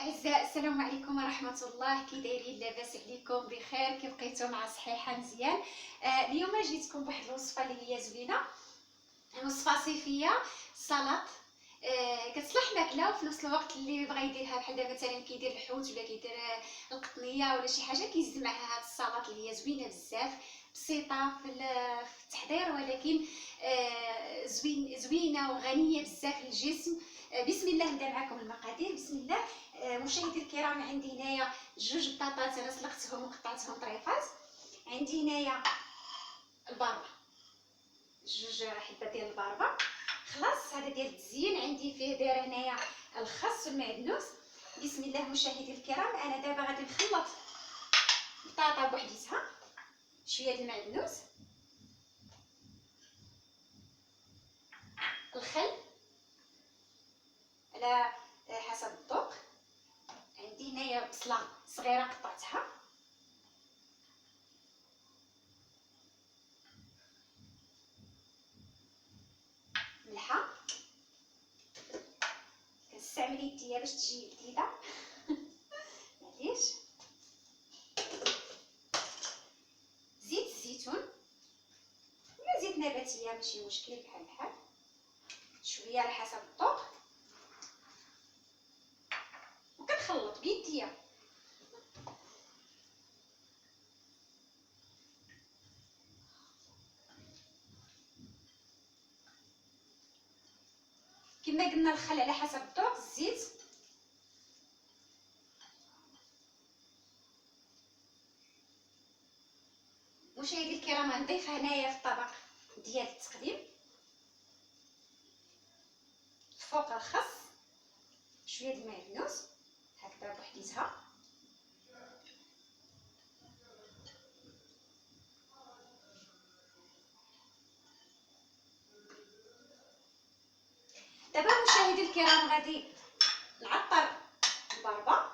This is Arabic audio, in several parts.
الاعزاء، السلام عليكم ورحمه الله. كي دايرين؟ لاباس عليكم؟ بخير؟ كي بقيتو مع صحيحه مزيان؟ اليوم جيتكم بواحد الوصفه اللي هي زوينه، وصفه صيفيه، سلطه. كتصلح ماكله وفي نفس الوقت اللي بغى يديرها بحال دابا مثلا كيدير الحوت ولا كيدير القطنيه ولا شي حاجه، كيزيد معها هاد السلطه اللي هي زوينه بزاف، بسيطه في التحضير، ولكن زوينه وغنيه بزاف للجسم. بسم الله نبدا معكم المقادير. بسم الله. مشاهدي الكرام، عندي هنايا جوج بطاطات انا سلقتهم وقطعتهم طريفات. عندي هنايا الباربه، جوج حبات ديال الباربه. خلاص، هذا ديال التزيين. عندي فيه دايره هنايا الخس والمعدنوس. بسم الله مشاهدي الكرام، انا دابا غادي نخلط بطاطا بوحديتها، شويه ديال المعدنوس، الخل على حسب الذوق. عندي هنايا بصله صغيره قطعتها، ملحه، كنستعمل يديا باش تجي جديده معليش، زيت الزيتون ولا زيت نباتيه ماشي مشكل، بحال شويه على حسب الذوق، وكنخلط بيديا. كما قلنا الخل على حسب الذوق، الزيت، مشاهدي الكرام غنضيف هنايا في الطبق ديال التقديم فوق الخس شويه د المعدنوس هكذا بوحديتها، دابا مشاهدي الكرام غادي نعطر الباربه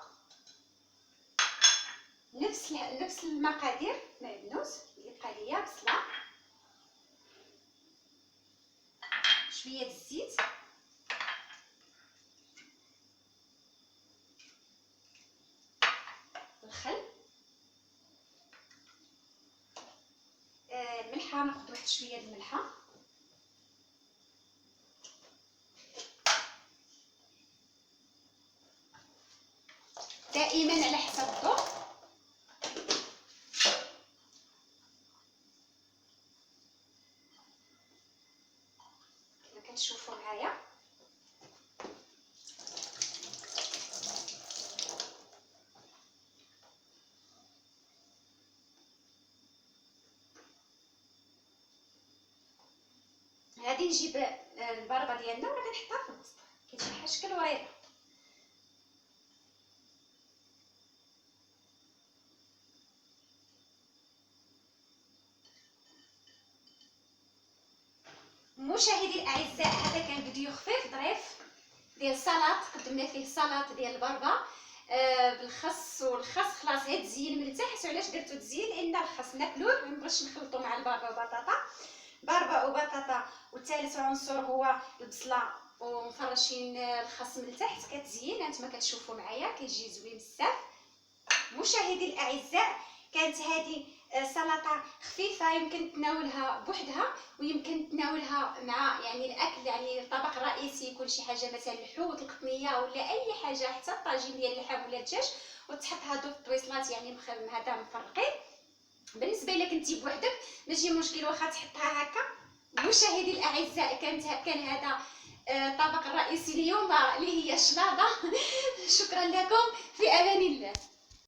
نفس المقادير، معدنوس اللي بقى ليا، بصله، شويه الزيت، الخل، الملحه، ناخذ واحد شويه د الملحه، دائما على حسب الذوق. كما كتشوفوا معايا غادي نجيب الباربه ديالنا وغادي نحطها في الوسط، كتجي بحال شكل وريضه. مشاهدي الاعزاء، هذا كان فيديو خفيف ظريف ديال سلطه، قدمنا فيه سلطه ديال الباربه بالخس، والخس خلاص غير تزيين من التحت. وعلاش درتو تزيين؟ لان الخس ناكلوه، ما نبغيش نخلطو مع الباربه وبطاطا، باربه وبطاطا، والثالث عنصر هو البصله، ومفرشين الخس من التحت كتزيين. هانتوما كتشوفوا معايا كيجي زوين بزاف. مشاهدي الاعزاء، كانت هذه سلطه خفيفه، يمكن تناولها بوحدها ويمكن تناولها مع الاكل، الطبق الرئيسي يكون شي حاجه مثلا الحوت، القطنيه، ولا اي حاجه، حتى الطاجين ديال اللحم ولا الدجاج، وتحط هادو الطويصلات هذا مفرقين. بالنسبه الا كنتي بوحدك ماشي مشكل، واخا تحطها هكا. مشاهدي الاعزاء، كان هذا الطبق الرئيسي اليوم اللي هي الشلاضه. شكرا لكم، في امان الله.